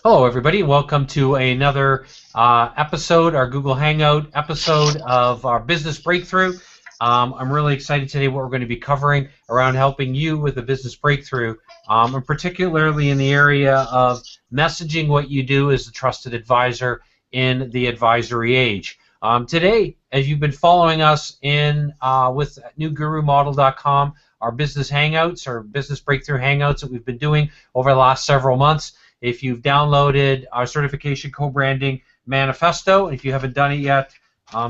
Hello, everybody. Welcome to another episode, our Google Hangout episode of our business breakthrough. I'm really excited today what we're going to be covering around helping you with a business breakthrough, and particularly in the area of messaging what you do as a trusted advisor in the advisory age. Today, as you've been following us in with newgurumodel.com, our business hangouts, our business breakthrough hangouts that we've been doing over the last several months. If you've downloaded our certification co-branding manifesto, and if you haven't done it yet,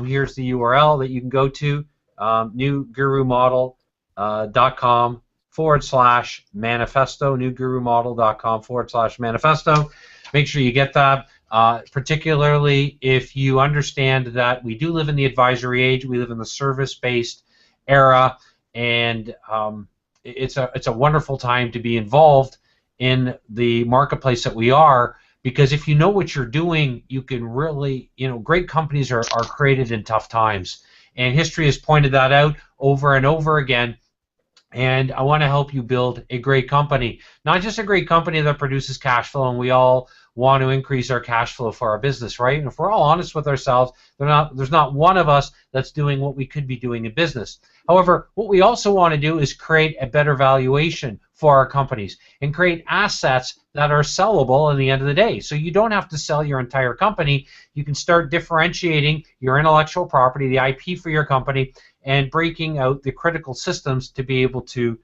here's the URL that you can go to, newgurumodel.com/manifesto, newgurumodel.com/manifesto. Make sure you get that, particularly if you understand that we do live in the advisory age, we live in the service-based era, and it's a wonderful time to be involved in the marketplace that we are, because if you know what you're doing, you can really, great companies are created in tough times, and history has pointed that out over and over again. And I want to help you build a great company, not just a great company that produces cash flow, and we all want to increase our cash flow for our business, right? And if we're all honest with ourselves, there's not one of us that's doing what we could be doing in business. However, what we also want to do is create a better valuation for our companies and create assets that are sellable at the end of the day. So you don't have to sell your entire company. You can start differentiating your intellectual property, the IP for your company, and breaking out the critical systems to be able to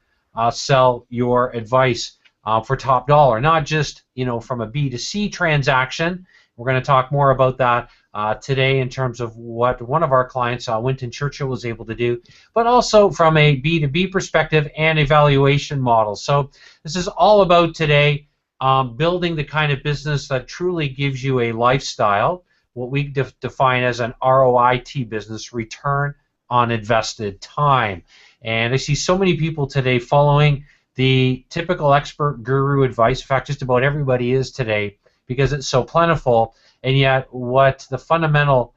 sell your advice for top dollar, not just from a B2C transaction. We're going to talk more about that today in terms of what one of our clients, Winton Churchill, was able to do, but also from a B2B perspective and a valuation model. So this is all about today building the kind of business that truly gives you a lifestyle, what we define as an ROIT business, return on invested time. And I see so many people today following the typical expert guru advice. In fact, just about everybody is today, because it's so plentiful. And yet what the fundamental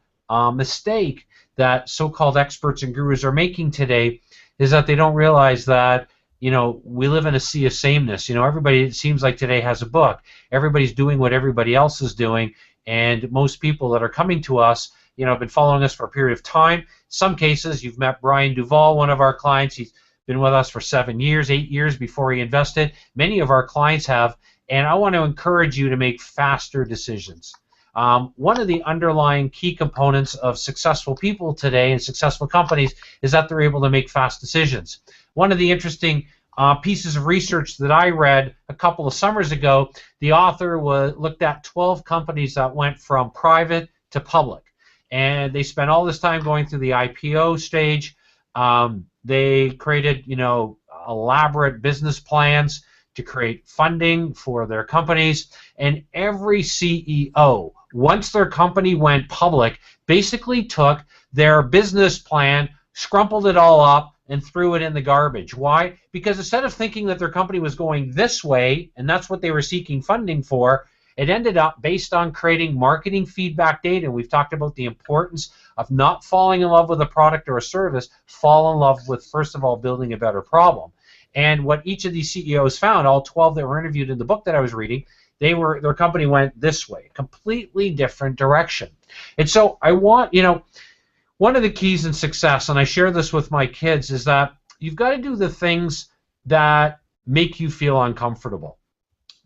mistake that so-called experts and gurus are making today is that they don't realize that we live in a sea of sameness. Everybody, it seems like, today has a book. Everybody's doing what everybody else is doing, and most people that are coming to us have been following us for a period of time. In some cases, you've met Brian Duvall, one of our clients. He's been with us for 7 years, 8 years before he invested. Many of our clients have, and I want to encourage you to make faster decisions. One of the underlying key components of successful people today and successful companies is that they're able to make fast decisions. One of the interesting pieces of research that I read a couple of summers ago, the author looked at 12 companies that went from private to public. And they spent all this time going through the IPO stage. They created, elaborate business plans to create funding for their companies. And every CEO, once their company went public, basically took their business plan, scrumpled it all up, and threw it in the garbage. Why? Because instead of thinking that their company was going this way, and that's what they were seeking funding for, it ended up based on creating marketing feedback data. And we've talked about the importance of not falling in love with a product or a service, fall in love with, first of all, building a better problem. And what each of these CEOs found, all 12 that were interviewed in the book that I was reading, their company went this way, completely different direction. And so I want, one of the keys in success, and I share this with my kids, is that you've got to do the things that make you feel uncomfortable.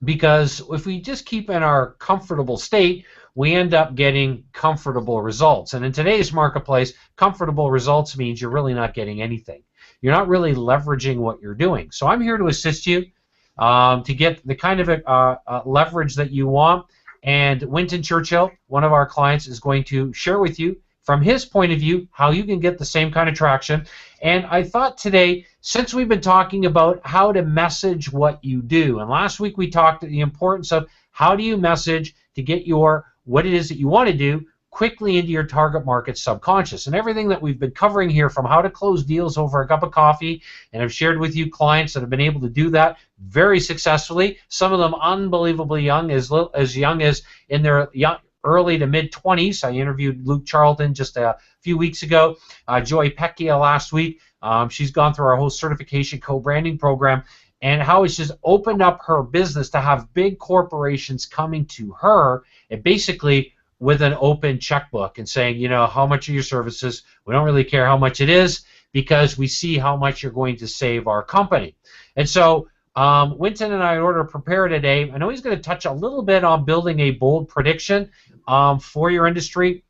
Because if we just keep in our comfortable state, we end up getting comfortable results. And in today's marketplace, comfortable results means you're really not getting anything. You're not really leveraging what you're doing. So I'm here to assist you to get the kind of leverage that you want. And Winton Churchill, one of our clients, is going to share with you from his point of view how you can get the same kind of traction. And I thought today, since we've been talking about how to message what you do, and last week we talked about the importance of how do you message to get what it is that you want to do quickly into your target market subconscious. And everything that we've been covering here, from how to close deals over a cup of coffee, and I've shared with you clients that have been able to do that very successfully, some of them unbelievably young, as young as in their early to mid-20s. I interviewed Luke Charlton just a few weeks ago, Joy Pecchia last week. She's gone through our whole certification co-branding program, and how it's just opened up her business to have big corporations coming to her and basically with an open checkbook and saying, you know, how much are your services? We don't really care how much it is because we see how much you're going to save our company. And so Winton and I, in order to prepare today, I know he's going to touch a little bit on building a bold prediction for your industry.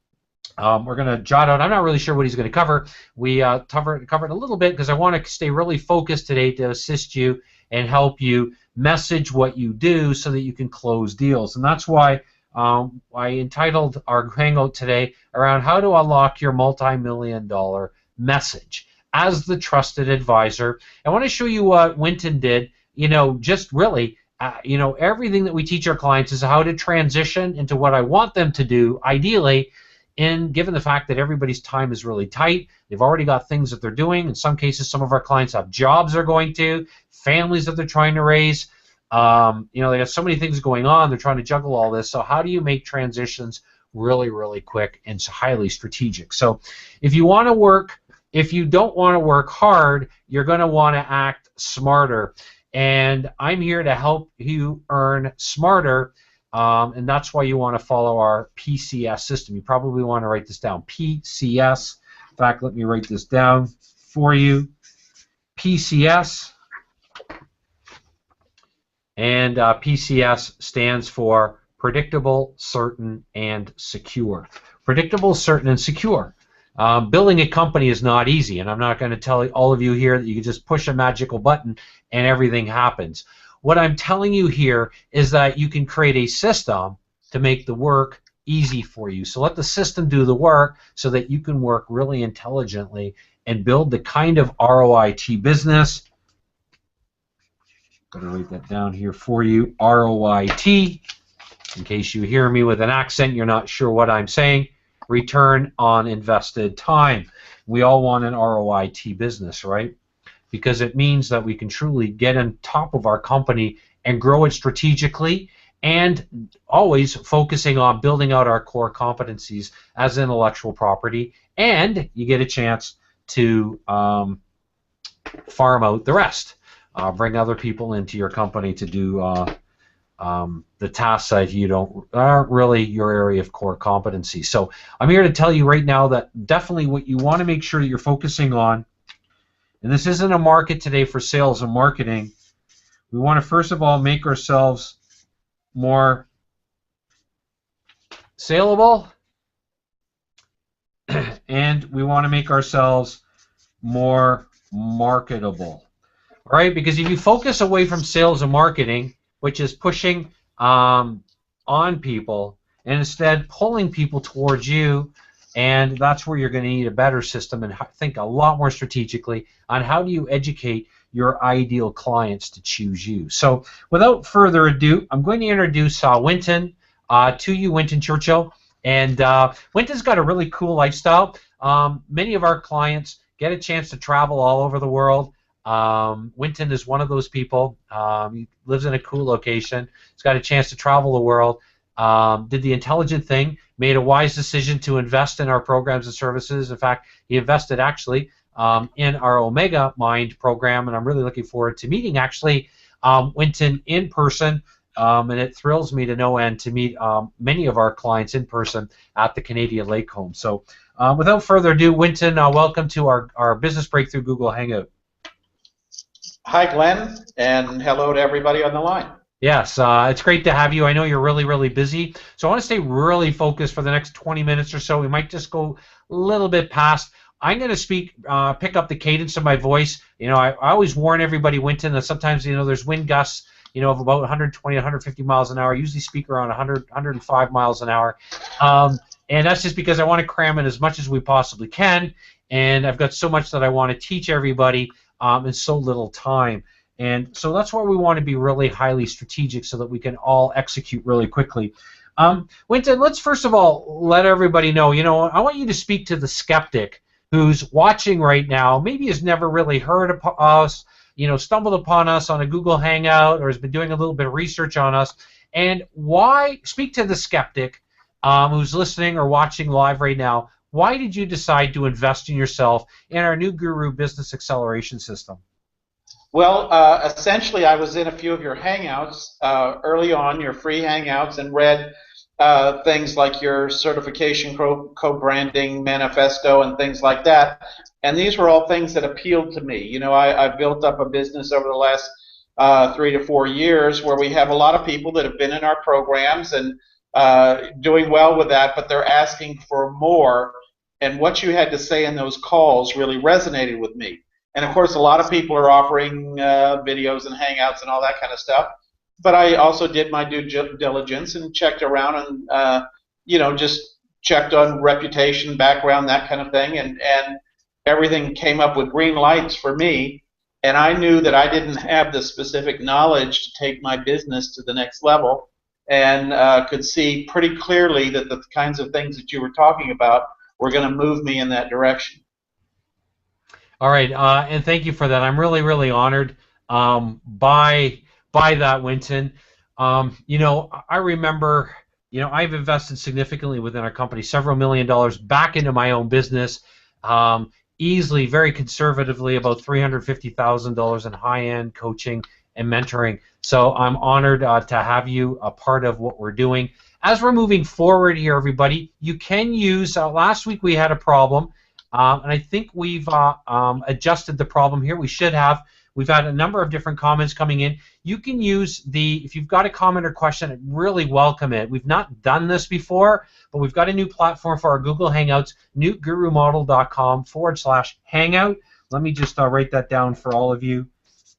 We're going to jot out, I'm not really sure what he's going to cover. We covered a little bit because I want to stay really focused today to assist you and help you message what you do so that you can close deals. And that's why I entitled our Hangout today around how to unlock your multi-million-dollar message as the trusted advisor. I want to show you what Winton did, you know, just really, you know, everything that we teach our clients is how to transition into what I want them to do, ideally, and given the fact that everybody's time is really tight, they've already got things that they're doing. In some cases, some of our clients have jobs they're going to, families that they're trying to raise. You know, they have so many things going on. They're trying to juggle all this. So how do you make transitions really, really quick and highly strategic? So if you want to work, if you don't want to work hard, you're going to want to act smarter. And I'm here to help you earn smarter. And that's why you want to follow our PCS system. You probably want to write this down. PCS. In fact, let me write this down for you. PCS. And PCS stands for predictable, certain, and secure. Predictable, certain, and secure. Building a company is not easy, and I'm not going to tell all of you here that you can just push a magical button and everything happens. What I'm telling you here is that you can create a system to make the work easy for you. So let the system do the work so that you can work really intelligently and build the kind of ROIT business. I'm going to write that down here for you, ROIT. In case you hear me with an accent, you're not sure what I'm saying. Return on invested time. We all want an ROIT business, right? Because it means that we can truly get on top of our company and grow it strategically and always focusing on building out our core competencies as intellectual property, and you get a chance to farm out the rest. Bring other people into your company to do the tasks that aren't really your area of core competency. So I'm here to tell you right now that definitely what you want to make sure that you're focusing on, and this isn't a market today for sales and marketing, we want to first of all make ourselves more saleable, and we want to make ourselves more marketable. All right, because if you focus away from sales and marketing, which is pushing on people, and instead pulling people towards you, and that's where you're going to need a better system and think a lot more strategically on how do you educate your ideal clients to choose you. So without further ado, I'm going to introduce Winton to you, Winton Churchill. And Winton's got a really cool lifestyle. Many of our clients get a chance to travel all over the world. Winton is one of those people. He lives in a cool location. He's got a chance to travel the world. Did the intelligent thing, made a wise decision to invest in our programs and services. In fact, he invested actually in our Omega Mind program, and I'm really looking forward to meeting actually Winton in person. And it thrills me to no end to meet many of our clients in person at the Canadian Lake Home. So without further ado, Winton, welcome to our Business Breakthrough Google Hangout. Hi, Glenn, and hello to everybody on the line. Yes, it's great to have you. I know you're really, really busy, so I want to stay really focused for the next 20 minutes or so. We might just go a little bit past. I'm going to pick up the cadence of my voice. You know, I always warn everybody, Winton, that sometimes, you know, there's wind gusts, you know, of about 120, 150 miles an hour. I usually speak around 100, 105 miles an hour. And that's just because I want to cram in as much as we possibly can, and I've got so much that I want to teach everybody in so little time. And so that's why we want to be really highly strategic so that we can all execute really quickly. Winton, let's first of all let everybody know, you know, I want you to speak to the skeptic who's watching right now, maybe has never really heard of us, you know, stumbled upon us on a Google Hangout or has been doing a little bit of research on us. And why, speak to the skeptic who's listening or watching live right now, why did you decide to invest in yourself in our new Guru Business Acceleration System? Well, essentially, I was in a few of your Hangouts early on, your free Hangouts, and read things like your certification co-branding manifesto and things like that. And these were all things that appealed to me. You know, I built up a business over the last 3 to 4 years where we have a lot of people that have been in our programs and doing well with that, but they're asking for more. And what you had to say in those calls really resonated with me. And of course, a lot of people are offering videos and Hangouts and all that kind of stuff. But I also did my due diligence and checked around and, just checked on reputation, background, that kind of thing. And everything came up with green lights for me. And I knew that I didn't have the specific knowledge to take my business to the next level, and could see pretty clearly that the kinds of things that you were talking about were going to move me in that direction. All right, and thank you for that. I'm really, really honored by that, Winton. I remember, I've invested significantly within our company, several $1 million back into my own business, easily, very conservatively, about $350,000 in high-end coaching and mentoring. So I'm honored to have you a part of what we're doing. As we're moving forward here, everybody, you can use, last week we had a problem, and I think we've adjusted the problem here. We've had a number of different comments coming in. You can use if you've got a comment or question, I'd really welcome it. We've not done this before, but we've got a new platform for our Google Hangouts, newtgurumodel.com/hangout. Let me just write that down for all of you.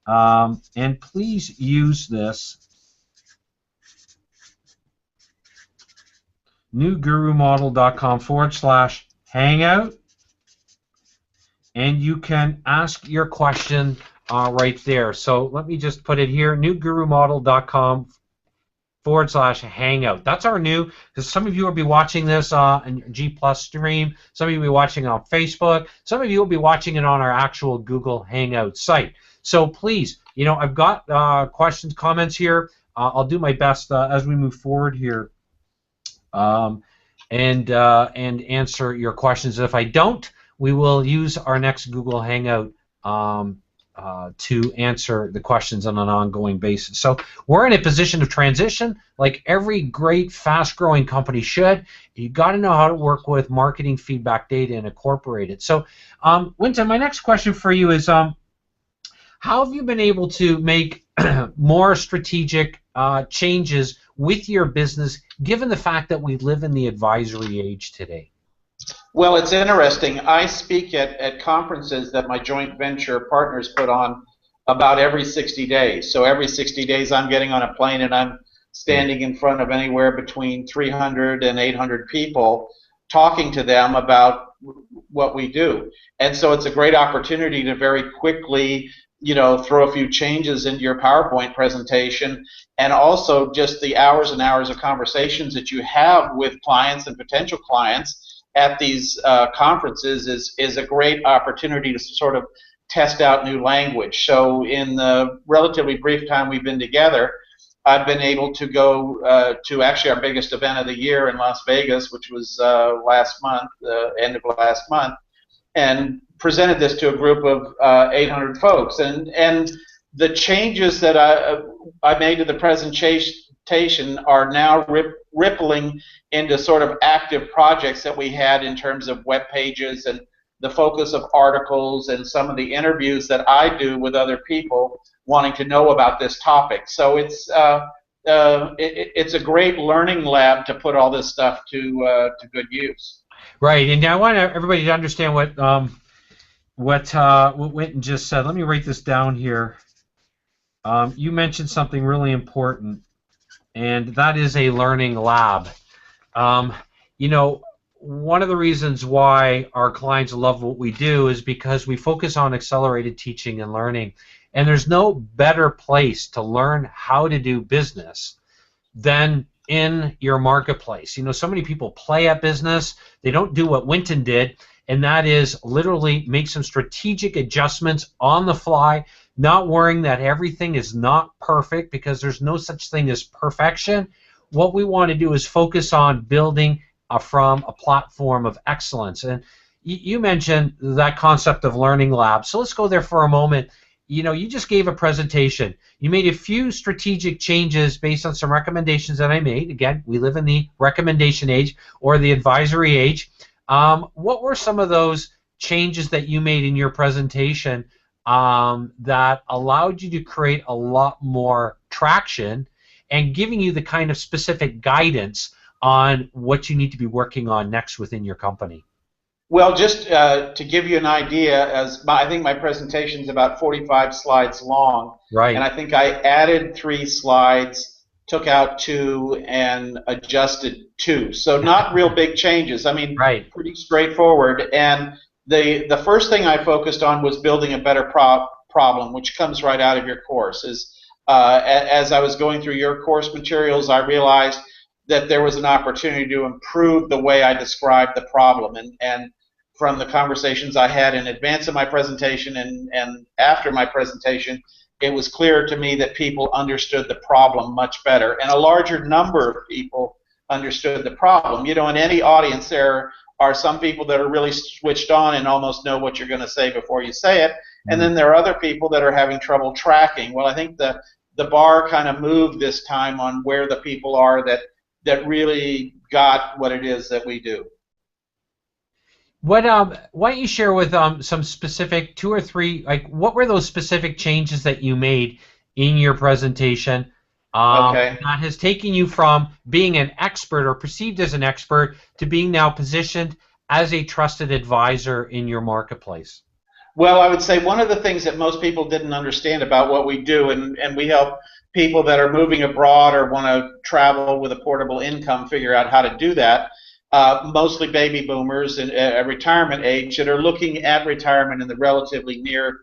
And please use this. newgurumodel.com/hangout. And you can ask your question right there. So let me just put it here, newgurumodel.com/hangout. That's our new, because some of you will be watching this on G Plus stream, some of you will be watching on Facebook, some of you will be watching it on our actual Google Hangout site. So please, I've got questions, comments here. I'll do my best as we move forward here and answer your questions. If I don't, we will use our next Google Hangout to answer the questions on an ongoing basis. So we're in a position of transition, like every great, fast-growing company should. You got to know how to work with marketing feedback data and incorporate it. So, Winton, my next question for you is, how have you been able to make more strategic changes with your business, given the fact that we live in the advisory age today? Well, it's interesting. I speak at conferences that my joint venture partners put on about every 60 days. So every 60 days I'm getting on a plane and I'm standing in front of anywhere between 300 and 800 people talking to them about what we do. And so it's a great opportunity to very quickly, throw a few changes into your PowerPoint presentation, and also just the hours and hours of conversations that you have with clients and potential clients at these conferences is a great opportunity to sort of test out new language. So in the relatively brief time we've been together, I've been able to go to actually our biggest event of the year in Las Vegas, which was last month, end of last month, and presented this to a group of 800 folks. And the changes that I made to the presentation are now rippling into sort of active projects that we had in terms of web pages and the focus of articles and some of the interviews that I do with other people wanting to know about this topic. So it's a great learning lab to put all this stuff to good use. Right, and I want everybody to understand what Winton just said. Let me write this down here. You mentioned something really important, and that is a learning lab. One of the reasons why our clients love what we do is because we focus on accelerated teaching and learning. And there's no better place to learn how to do business than in your marketplace. So many people play at business. They don't do what Winton did, and that is literally make some strategic adjustments on the fly, not worrying that everything is not perfect, because there's no such thing as perfection. What we want to do is focus on building from a platform of excellence. And you mentioned that concept of learning labs. So let's go there for a moment. you just gave a presentation. You made a few strategic changes based on some recommendations that I made. Again, we live in the recommendation age or the advisory age. What were some of those changes that you made in your presentation that allowed you to create a lot more traction and giving you the kind of specific guidance on what you need to be working on next within your company? Well, just to give you an idea, I think my presentation is about 45 slides long, and Right. I think I added 3 slides, took out 2, and adjusted 2. So not real big changes. I mean, Right. pretty straightforward. And the first thing I focused on was building a better problem, which comes right out of your course. As I was going through your course materials, I realized that there was an opportunity to improve the way I described the problem. And from the conversations I had in advance of my presentation and after my presentation, it was clear to me that people understood the problem much better, and a larger number of people understood the problem. In any audience there are some people that are really switched on and almost know what you're going to say before you say it, and then there are other people that are having trouble tracking. Well, I think the bar kind of moved this time on where the people are that really got what it is that we do. Why don't you share with some specific 2 or 3, like what were those specific changes that you made in your presentation Okay. that has taken you from being an expert or perceived as an expert to being now positioned as a trusted advisor in your marketplace? Well, I would say one of the things that most people didn't understand about what we do, and we help people that are moving abroad or want to travel with a portable income figure out how to do that, mostly baby boomers and retirement age that are looking at retirement in the relatively near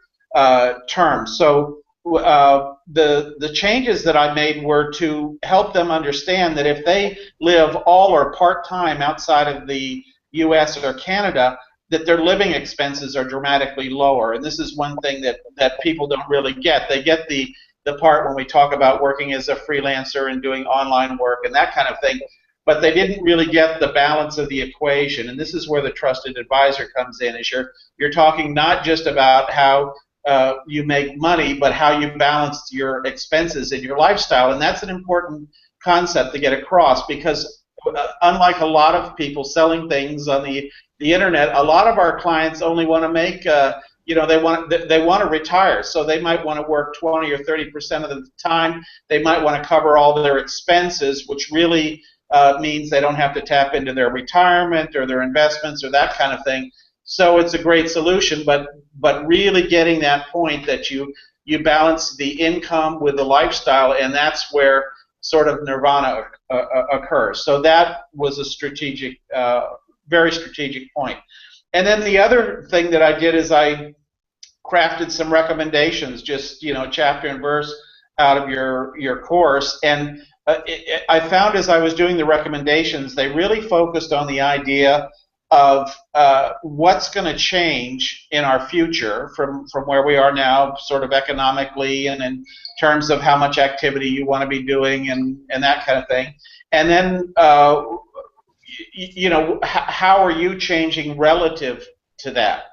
term. So the changes that I made were to help them understand that if they live all or part-time outside of the U.S. or Canada, that their living expenses are dramatically lower. And this is one thing that people don't really get. They get the part when we talk about working as a freelancer and doing online work and that kind of thing, but they didn't really get the balance of the equation. And this is where the trusted advisor comes in. Is you're talking not just about how you make money, but how you balance your expenses and your lifestyle. And that's an important concept to get across, because unlike a lot of people selling things on the internet, a lot of our clients only want to make they want to retire, so they might want to work 20 or 30% of the time. They might want to cover all their expenses, which really means they don't have to tap into their retirement or their investments or that kind of thing. So it's a great solution, but really getting that point that you balance the income with the lifestyle, and that's where sort of nirvana occurs. So that was a strategic, very strategic point. And then the other thing that I did is I crafted some recommendations, just chapter and verse out of your course. And I found as I was doing the recommendations, they really focused on the idea of what's going to change in our future from where we are now, sort of economically and in terms of how much activity you want to be doing and that kind of thing. And then how are you changing relative to that?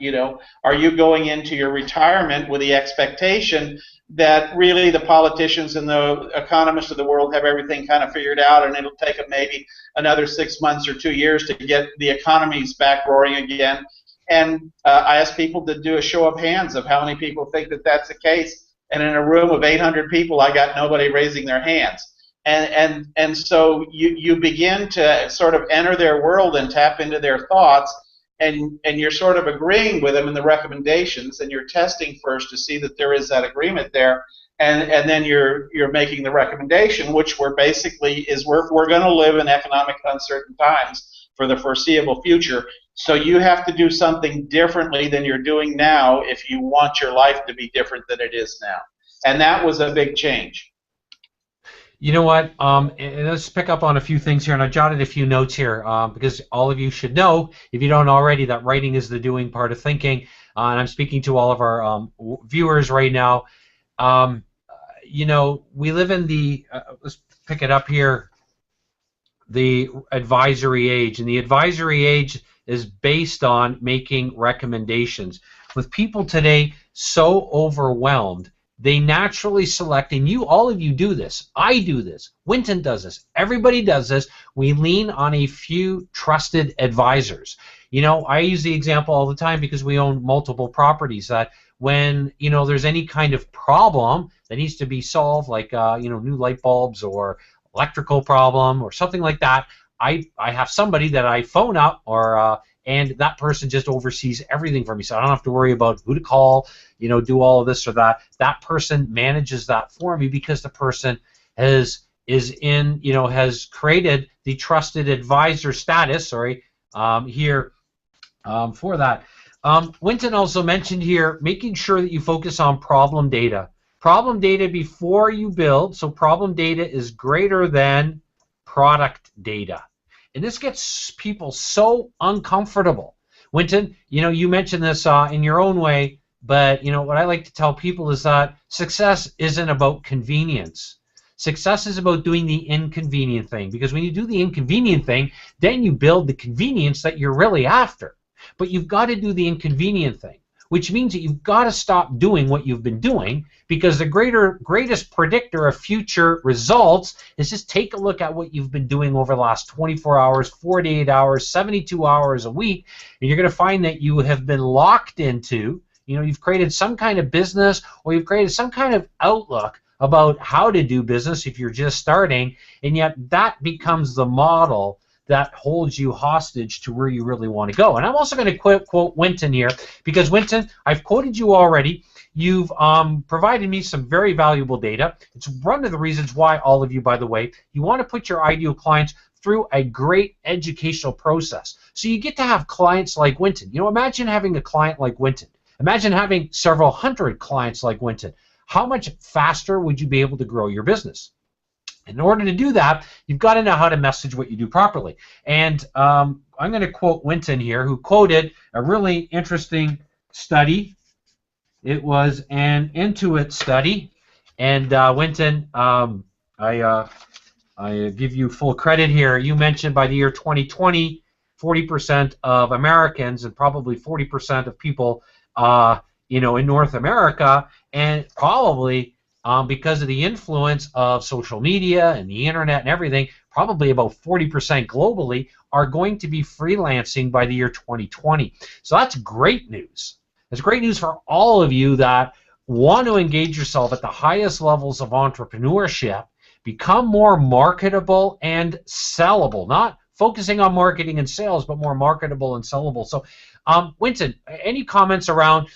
Are you going into your retirement with the expectation that really the politicians and the economists of the world have everything kind of figured out, and it'll take them maybe another 6 months or 2 years to get the economies back roaring again? And I asked people to do a show of hands of how many people think that that's the case. And in a room of 800 people, I got nobody raising their hands. And so you begin to sort of enter their world and tap into their thoughts, and you're sort of agreeing with them in the recommendations, and you're testing first to see that there is that agreement there, and then you're making the recommendation, which we're going to live in economic uncertain times for the foreseeable future. So you have to do something differently than you're doing now if you want your life to be different than it is now. And that was a big change. You know what? And let's pick up on a few things here, and I jotted a few notes here because all of you should know, if you don't already, that writing is the doing part of thinking. And I'm speaking to all of our viewers right now. We live in the let's pick it up here, the advisory age, and the advisory age is based on making recommendations. with people today so overwhelmed, they naturally select, and all of you do this. I do this. Winton does this. Everybody does this. We lean on a few trusted advisors. I use the example all the time because we own multiple properties that when, there's any kind of problem that needs to be solved, like, new light bulbs or electrical problem or something like that, I have somebody that I phone up and that person just oversees everything for me, so I don't have to worry about who to call, do all of this or that. That person manages that for me because the person has created the trusted advisor status. Here for that. Winton also mentioned here making sure that you focus on problem data. Problem data before you build. So problem data is greater than product data. And this gets people so uncomfortable. Winton, you mentioned this in your own way, but what I like to tell people is that success isn't about convenience. Success is about doing the inconvenient thing, because when you do the inconvenient thing, then you build the convenience that you're really after. But you've got to do the inconvenient thing, which means that you've got to stop doing what you've been doing, because the greatest predictor of future results is just take a look at what you've been doing over the last 24 hours, 48 hours, 72 hours a week, and you're going to find that you have been locked into, you've created some kind of business, or you've created some kind of outlook about how to do business if you're just starting, and yet that becomes the model that holds you hostage to where you really want to go. And I'm also going to quote Winton here, because Winton, I've quoted you already. You've provided me some very valuable data. It's one of the reasons why all of you, by the way, you want to put your ideal clients through a great educational process. So you get to have clients like Winton. Imagine having a client like Winton. Imagine having several hundred clients like Winton. How much faster would you be able to grow your business? In order to do that, you've got to know how to message what you do properly. And I'm going to quote Winton here, who quoted a really interesting study. It was an Intuit study. And Winton, I give you full credit here. You mentioned by the year 2020, 40% of Americans and probably 40% of people, in North America, and probably because of the influence of social media and the internet and everything, probably about 40% globally are going to be freelancing by the year 2020. So that's great news. That's great news for all of you that want to engage yourself at the highest levels of entrepreneurship, become more marketable and sellable, not focusing on marketing and sales, but more marketable and sellable. So, Winton, any comments around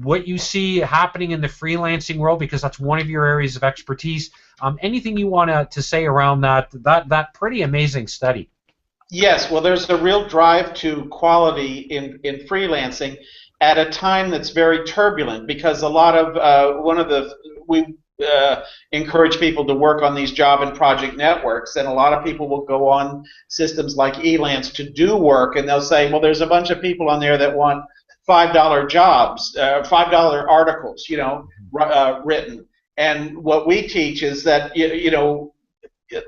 what you see happening in the freelancing world, because that's one of your areas of expertise? Anything you want to say around that pretty amazing study? Yes, well, there's a real drive to quality in freelancing at a time that's very turbulent, because a lot of we encourage people to work on these job and project networks, and a lot of people will go on systems like Elance to do work, and they'll say, well, there's a bunch of people on there that want $5 jobs, $5 articles, written. And what we teach is that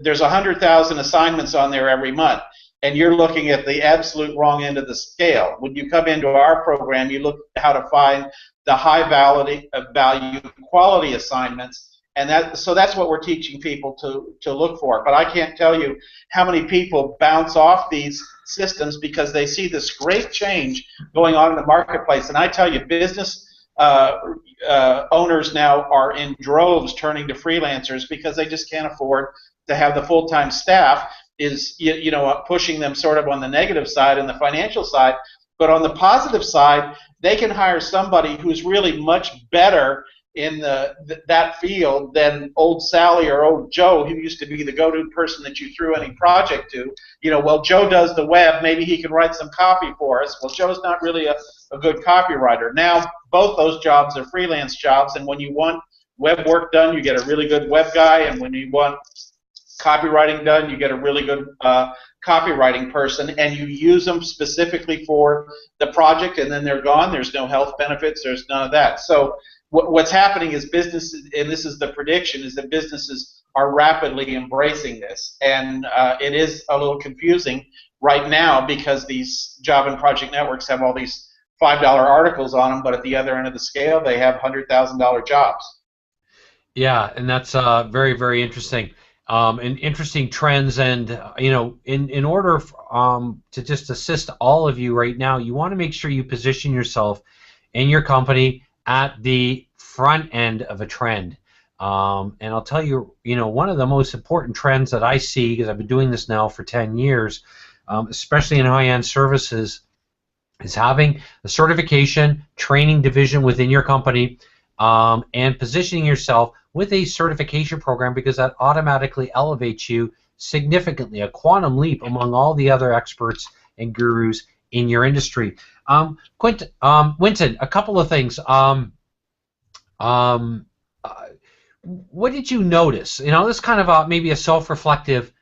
there's 100,000 assignments on there every month, and you're looking at the absolute wrong end of the scale. When you come into our program, you look at how to find the high value quality assignments, and so that's what we're teaching people to look for. But I can't tell you how many people bounce off these systems because they see this great change going on in the marketplace. And I tell you, business owners now are in droves turning to freelancers because they just can't afford to have the full-time staff. Is pushing them sort of on the negative side and the financial side. But on the positive side, they can hire somebody who's really much better in that field than old Sally or old Joe, who used to be the go-to person that you threw any project to. Well, Joe does the web, maybe he can write some copy for us. Well, Joe's not really a good copywriter. Now, both those jobs are freelance jobs, and when you want web work done, you get a really good web guy, and when you want copywriting done, you get a really good copywriting person, and you use them specifically for the project, and then they're gone. There's no health benefits. There's none of that. So what's happening is businesses, and this is the prediction, is that businesses are rapidly embracing this, and it is a little confusing right now because these job and project networks have all these $5 articles on them, but at the other end of the scale, they have $100,000 jobs. Yeah, and that's very, very interesting. And interesting trends, and in order to just assist all of you right now, you want to make sure you position yourself and your company at the front end of a trend. And I'll tell you, one of the most important trends that I see, because I've been doing this now for 10 years, especially in high-end services, is having a certification training division within your company, and positioning yourself with a certification program, because that automatically elevates you significantly, a quantum leap among all the other experts and gurus in your industry. Winton, a couple of things. What did you notice? This is kind of maybe a self-reflective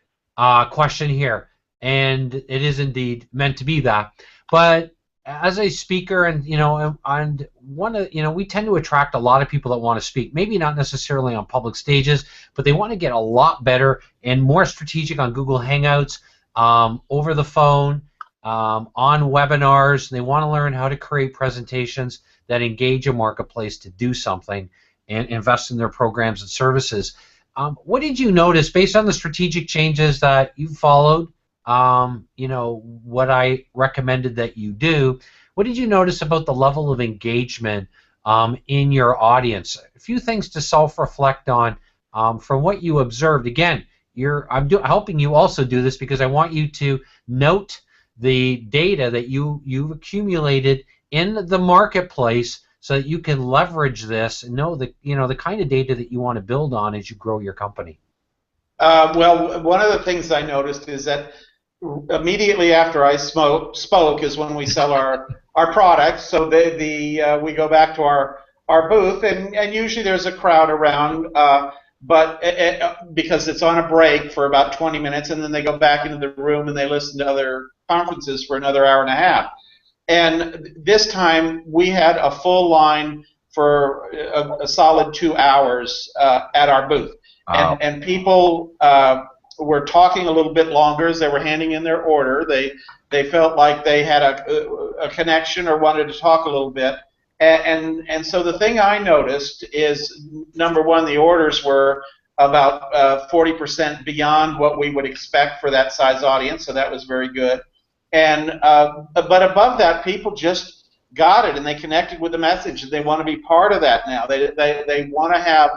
question here, and it is indeed meant to be that. But as a speaker, and we tend to attract a lot of people that want to speak. Maybe not necessarily on public stages, but they want to get a lot better and more strategic on Google Hangouts, over the phone, on webinars. They want to learn how to create presentations that engage a marketplace to do something and invest in their programs and services. What did you notice based on the strategic changes that you followed? What I recommended that you do. What did you notice about the level of engagement in your audience? A few things to self-reflect on from what you observed. Again, I'm helping you also do this because I want you to note the data that you've accumulated in the marketplace, so that you can leverage this and know the kind of data that you want to build on as you grow your company. Well, one of the things I noticed is that immediately after I spoke is when we sell our products. So we go back to our booth, and usually there's a crowd around, but because it's on a break for about 20 minutes, and then they go back into the room and they listen to other conferences for another hour and a half. And this time we had a full line for a solid 2 hours at our booth. Wow. And people were talking a little bit longer as they were handing in their order. They felt like they had a connection or wanted to talk a little bit. And so the thing I noticed is, number one, the orders were about 40% beyond what we would expect for that size audience, so that was very good. And but above that, people just got it, and they connected with the message, and they want to be part of that now. They want to have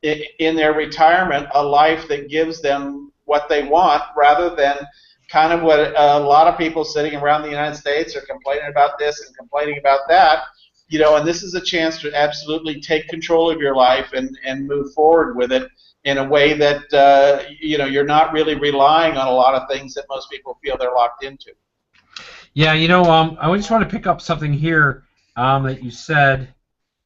in their retirement a life that gives them what they want, rather than kind of what a lot of people sitting around the United States are complaining about this and complaining about that. And this is a chance to absolutely take control of your life and move forward with it in a way that you're not really relying on a lot of things that most people feel they're locked into. Yeah, I just want to pick up something here that you said,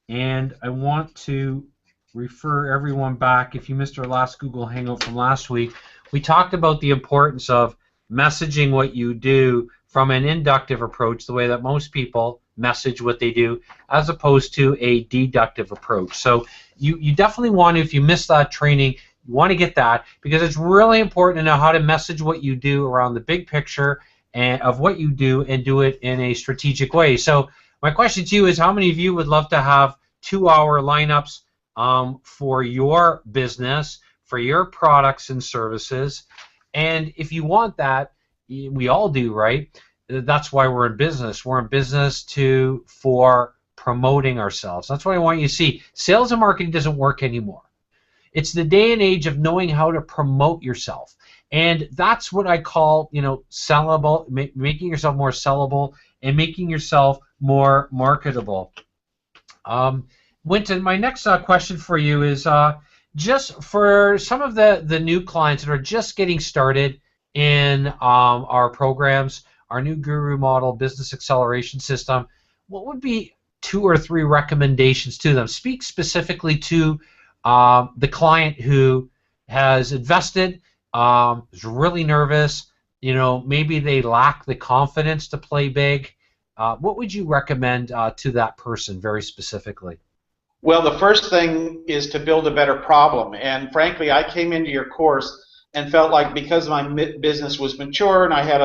and I want to refer everyone back. If you missed our last Google Hangout from last week, we talked about the importance of messaging what you do from an inductive approach, the way that most people message what they do, as opposed to a deductive approach. So you definitely want to, if you missed that training, you want to get that, because it's really important to know how to message what you do around the big picture and of what you do, and do it in a strategic way. So my question to you is, how many of you would love to have 2-hour lineups for your business, for your products and services? And if you want that, we all do, right? That's why we're in business. We're in business for promoting ourselves. That's what I want you to see. Sales and marketing doesn't work anymore. It's the day and age of knowing how to promote yourself. And that's what I call, sellable, making yourself more sellable and making yourself more marketable. Winton, my next question for you is just for some of the new clients that are just getting started in our programs, our new Guru Model Business Acceleration System, what would be 2 or 3 recommendations to them? Speak specifically to the client who has invested, is really nervous, maybe they lack the confidence to play big. What would you recommend to that person very specifically? Well, the first thing is to build a better problem. And frankly, I came into your course and felt like, because my business was mature and I had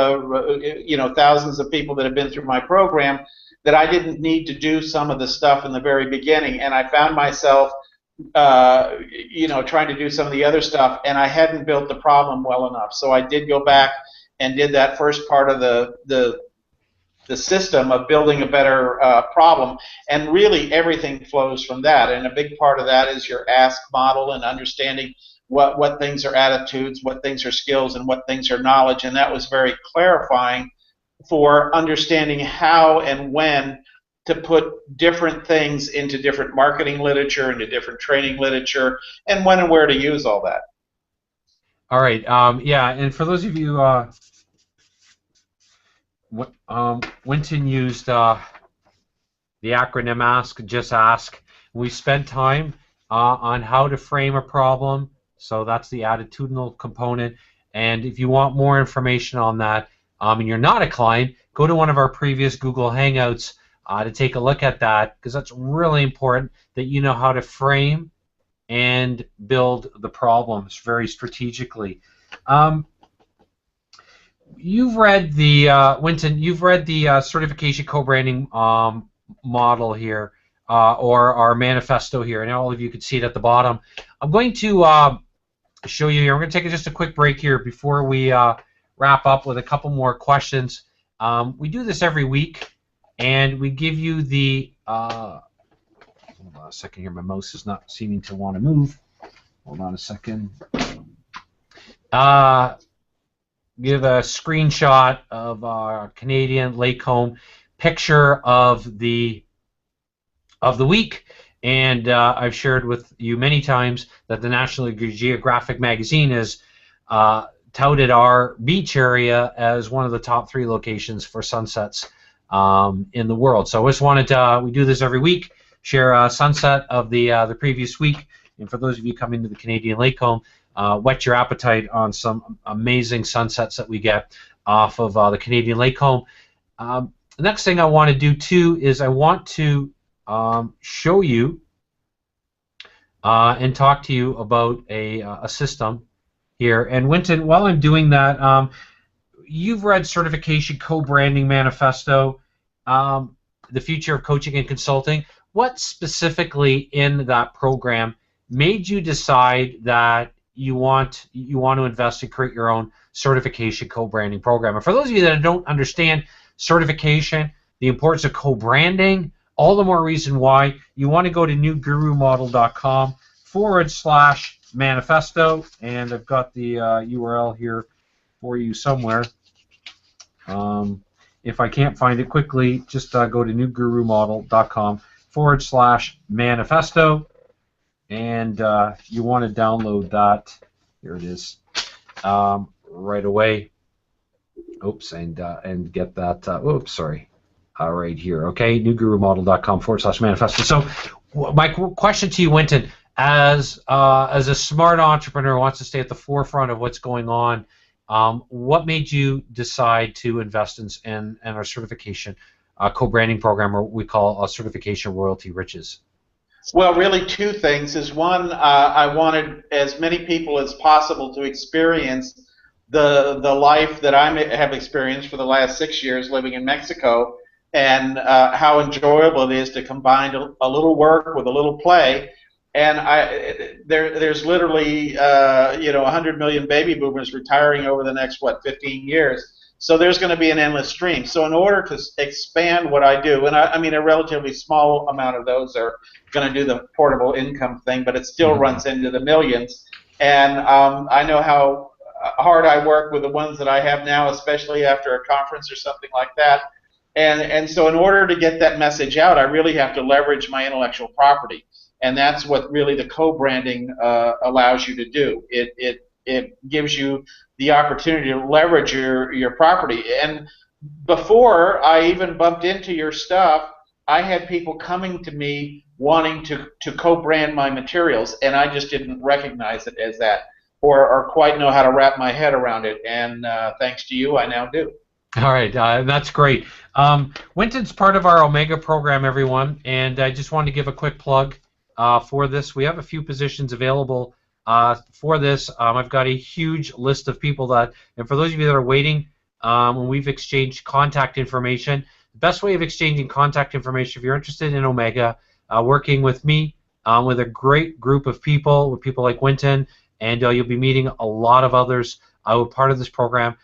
thousands of people that had been through my program, that I didn't need to do some of the stuff in the very beginning, and I found myself trying to do some of the other stuff, and I hadn't built the problem well enough. So I did go back and did that first part of the system of building a better problem, and really everything flows from that. And a big part of that is your ask model and understanding what things are attitudes, what things are skills, and what things are knowledge. And that was very clarifying for understanding how and when to put different things into different marketing literature, into different training literature, and when and where to use all that. All right. Yeah, and for those of you, Winton used the acronym ASK, just ask. We spent time on how to frame a problem, so that's the attitudinal component. And if you want more information on that, and you're not a client, go to one of our previous Google Hangouts to take a look at that, because that's really important that you know how to frame and build the problems very strategically. You've read the Winton. You've read the certification co-branding model here, or our manifesto here, and all of you can see it at the bottom. I'm going to show you here. We're going to take just a quick break here before we wrap up with a couple more questions. We do this every week, and we give you the. Hold on a second here. My mouse is not seeming to want to move. Hold on a second. Give a screenshot of our Canadian Lake Home picture of the week, and I've shared with you many times that the National Geographic magazine has touted our beach area as one of the top 3 locations for sunsets in the world. So I just wanted to, we do this every week, share a sunset of the previous week, and for those of you coming to the Canadian Lake Home, whet your appetite on some amazing sunsets that we get off of the Canadian Lake Home. The next thing I want to do too is I want to show you and talk to you about a system here. And Winton, while I'm doing that, you've read Certification Co-Branding Manifesto, The Future of Coaching and Consulting. What specifically in that program made you decide that you want to invest and create your own certification co-branding program? And for those of you that don't understand certification, the importance of co-branding, all the more reason why you want to go to newgurumodel.com/manifesto, and I've got the URL here for you somewhere. If I can't find it quickly, just go to newgurumodel.com/manifesto. And you want to download that. Here it is, right away. Oops, and get that. Oops, sorry. Right here. Okay, newgurumodel.com/manifesto. So, my question to you, Winton, as a smart entrepreneur who wants to stay at the forefront of what's going on, what made you decide to invest in our certification co-branding program, or we call Certification Royalty Riches? Well, really 2 things. Is one, I wanted as many people as possible to experience the life that I have experienced for the last 6 years living in Mexico, and how enjoyable it is to combine a little work with a little play. And there's literally 100 million baby boomers retiring over the next 15 years. So there's going to be an endless stream. So in order to expand what I do, and I mean a relatively small amount of those are going to do the portable income thing, but it still runs into the millions. And I know how hard I work with the ones that I have now, especially after a conference or something like that. And so in order to get that message out, I really have to leverage my intellectual property. And that's what really the co-branding allows you to do. It gives you the opportunity to leverage your property. And before I even bumped into your stuff, I had people coming to me wanting to co-brand my materials, and I just didn't recognize it as that, or quite know how to wrap my head around it. And thanks to you, I now do. All right, that's great. Winton's part of our Omega program, everyone, and I just wanted to give a quick plug for this. We have a few positions available for this. I've got a huge list of people that, and for those of you that are waiting, when we've exchanged contact information, best way of exchanging contact information if you're interested in Omega, working with me, with a great group of people, with people like Winton, and you'll be meeting a lot of others who are part of this program.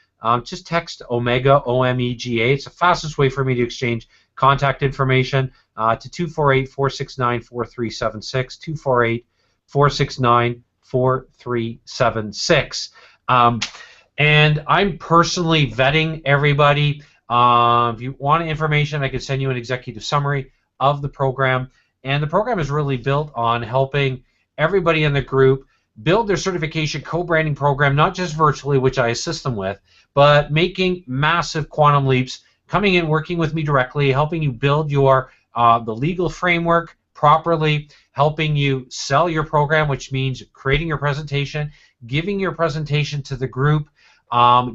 Just text Omega, OMEGA. It's the fastest way for me to exchange contact information to 248-469-4376, 248-469-4376. And I'm personally vetting everybody. If you want information, I can send you an executive summary of the program. And the program is really built on helping everybody in the group build their certification co-branding program, not just virtually, which I assist them with, but making massive quantum leaps, coming in, working with me directly, helping you build your the legal framework properly, helping you sell your program, which means creating your presentation, giving your presentation to the group,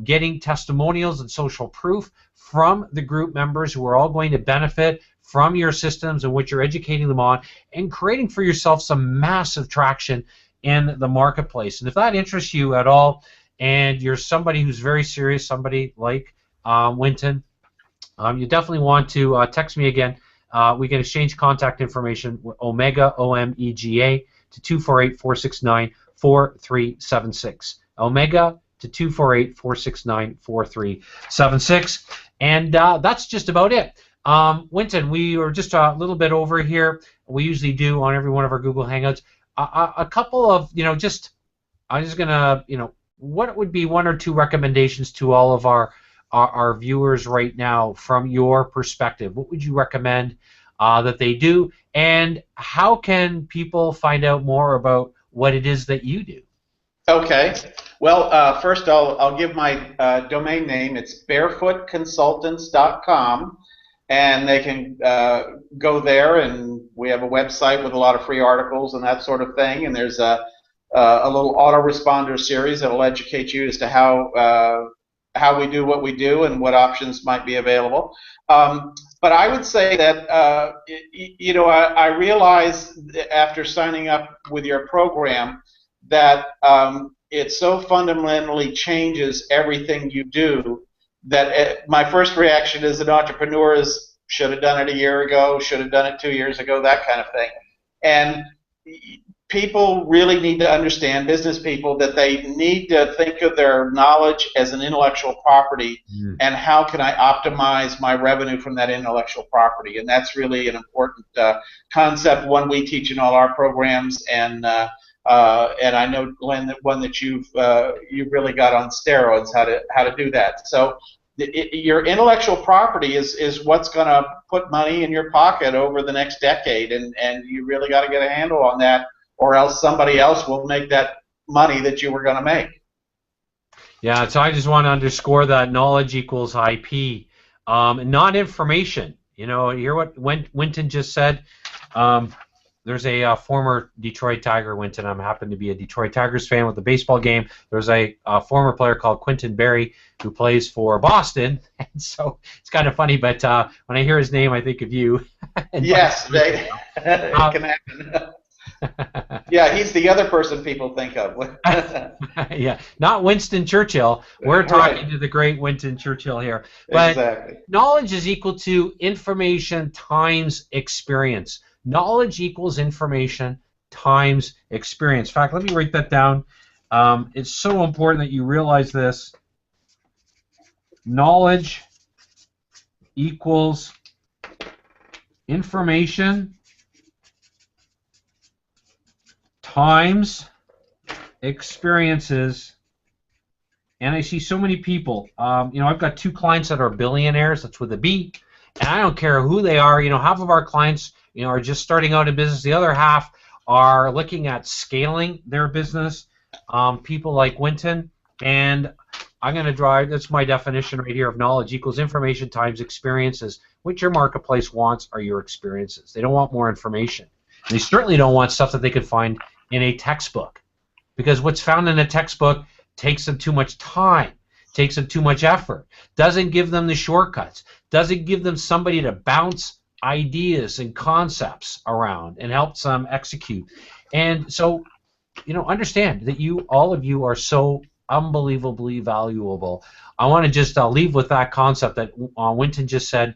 getting testimonials and social proof from the group members who are all going to benefit from your systems and what you're educating them on, and creating for yourself some massive traction in the marketplace. And if that interests you at all, and you're somebody who's very serious, somebody like Winton, you definitely want to text me again. We can exchange contact information with Omega, OMEGA, to 248-469-4376. Omega to 248-469-4376. And that's just about it. Winton, we are just a little bit over here. We usually do on every one of our Google Hangouts. A couple of, I'm just going to, what would be one or two recommendations to all of our viewers right now from your perspective? What would you recommend that they do, and how can people find out more about what it is that you do? Okay. Well, first I'll give my domain name. It's barefootconsultants.com, and they can go there, and we have a website with a lot of free articles and that sort of thing, and there's a little autoresponder series that will educate you as to how we do what we do and what options might be available. But I would say that, I realized after signing up with your program that it so fundamentally changes everything you do that my first reaction as an entrepreneur is, should have done it a year ago, should have done it 2 years ago, that kind of thing. And people really need to understand, business people, that they need to think of their knowledge as an intellectual property, and how can I optimize my revenue from that intellectual property. And that's really an important concept, one we teach in all our programs, and I know, Glenn, that one that you've really got on steroids, how to do that. So your intellectual property is what's going to put money in your pocket over the next decade, and you really got to get a handle on that, or else somebody else will make that money that you were going to make. Yeah, so I just want to underscore that knowledge equals IP, not information. You hear what Winton just said? There's a former Detroit Tiger, Winton. I happen to be a Detroit Tigers fan with the baseball game. There's a former player called Quentin Berry who plays for Boston, and so it's kind of funny, but when I hear his name, I think of you. Yes, it can happen. Yeah, he's the other person people think of. Yeah, not Winston Churchill. We're talking to the great Winston Churchill here. But exactly. Knowledge is equal to information times experience. Knowledge equals information times experience. In fact, let me write that down. It's so important that you realize this. Knowledge equals information times experiences. And I see so many people. I've got 2 clients that are billionaires. That's with a B. And I don't care who they are. Half of our clients, are just starting out in business. The other half are looking at scaling their business. People like Winton. And I'm going to drive, that's my definition right here of knowledge equals information times experiences. What your marketplace wants are your experiences. They don't want more information. And they certainly don't want stuff that they could find in a textbook. Because what's found in a textbook takes them too much time, takes them too much effort, doesn't give them the shortcuts, doesn't give them somebody to bounce ideas and concepts around and help them execute. And so, understand that all of you are so unbelievably valuable. I want to just leave with that concept that Winton just said.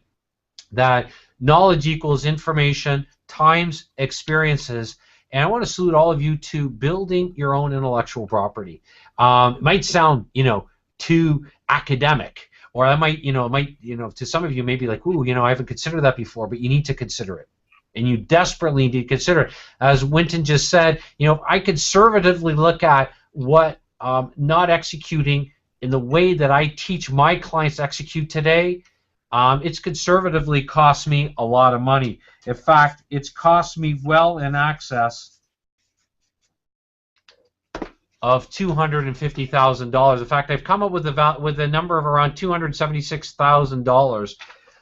that knowledge equals information times experiences. And I want to salute all of you to building your own intellectual property. It might sound, too academic, or I might, to some of you maybe like, ooh, I haven't considered that before, but you need to consider it. And you desperately need to consider it. As Winton just said, if I conservatively look at what not executing in the way that I teach my clients to execute today, it's conservatively cost me a lot of money. In fact, it's cost me well in excess of $250,000. In fact, I've come up with a number of around $276,000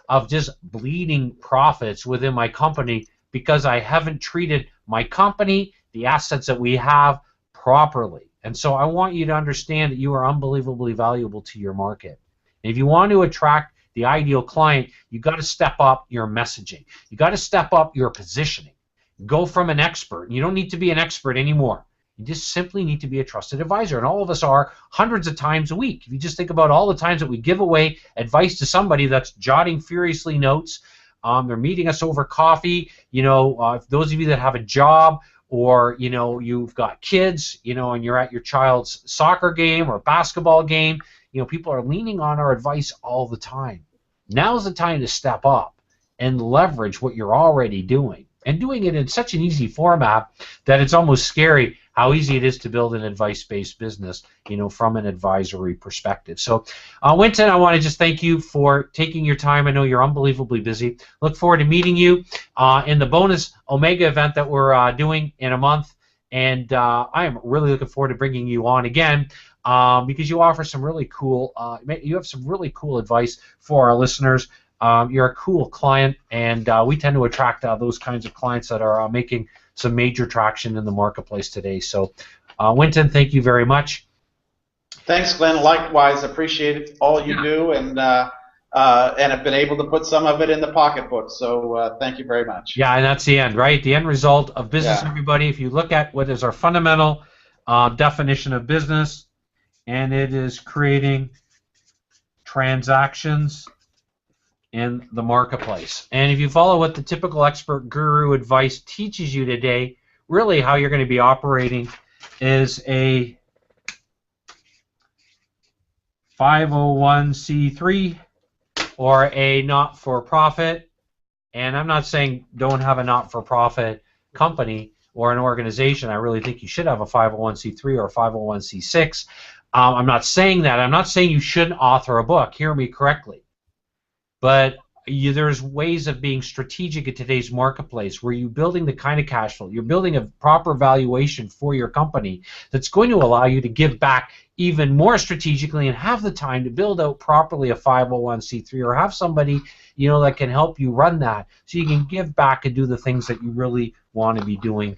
of just bleeding profits within my company because I haven't treated my company, the assets that we have, properly. And so I want you to understand that you are unbelievably valuable to your market. And if you want to attract the ideal client, you got to step up your messaging. You got to step up your positioning. Go from an expert. You don't need to be an expert anymore. You just simply need to be a trusted advisor, and all of us are hundreds of times a week. If you just think about all the times that we give away advice to somebody that's jotting furiously notes, they're meeting us over coffee. Those of you that have a job, or you've got kids, and you're at your child's soccer game or basketball game, people are leaning on our advice all the time. Now's the time to step up and leverage what you're already doing, and doing it in such an easy format that it's almost scary how easy it is to build an advice-based business, from an advisory perspective. So, Winton, I want to just thank you for taking your time. I know you're unbelievably busy. Look forward to meeting you in the bonus Omega event that we're doing in a month, and I am really looking forward to bringing you on again because you offer some really cool, you have some really cool advice for our listeners. You're a cool client, and we tend to attract those kinds of clients that are making some major traction in the marketplace today. So, Winton, thank you very much. Thanks, Glenn. Likewise, appreciate all you do, and have been able to put some of it in the pocketbook. So, thank you very much. Yeah, and that's the end, right? The end result of business, everybody. If you look at what is our fundamental definition of business, and it is creating transactions in the marketplace. And if you follow what the typical expert guru advice teaches you today, really how you're going to be operating is a 501c3 or a not-for-profit. And I'm not saying don't have a not-for-profit company or an organization. I really think you should have a 501c3 or a 501c6. I'm not saying that. I'm not saying you shouldn't author a book. Hear me correctly. But there's ways of being strategic in today's marketplace where you're building the kind of cash flow, you're building a proper valuation for your company that's going to allow you to give back even more strategically and have the time to build out properly a 501c3 or have somebody that can help you run that so you can give back and do the things that you really want to be doing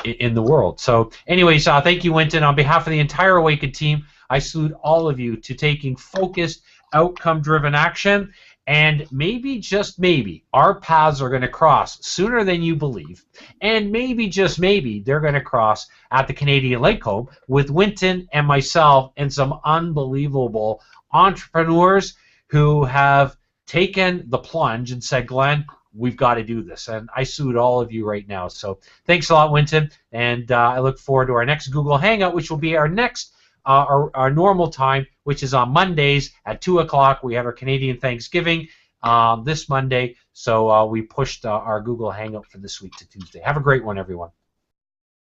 in the world. So anyways, thank you, Winton. On behalf of the entire Awaken team, I salute all of you to taking focused, outcome-driven action, and maybe, just maybe, our paths are going to cross sooner than you believe, and maybe, just maybe, they're going to cross at the Canadian Lake Home with Winton and myself and some unbelievable entrepreneurs who have taken the plunge and said, Glenn, we've got to do this, and I salute all of you right now. So thanks a lot, Winton, and I look forward to our next Google Hangout, which will be our next our normal time, which is on Mondays at 2 o'clock. We have our Canadian Thanksgiving this Monday, so we pushed our Google Hangout for this week to Tuesday. Have a great one, everyone.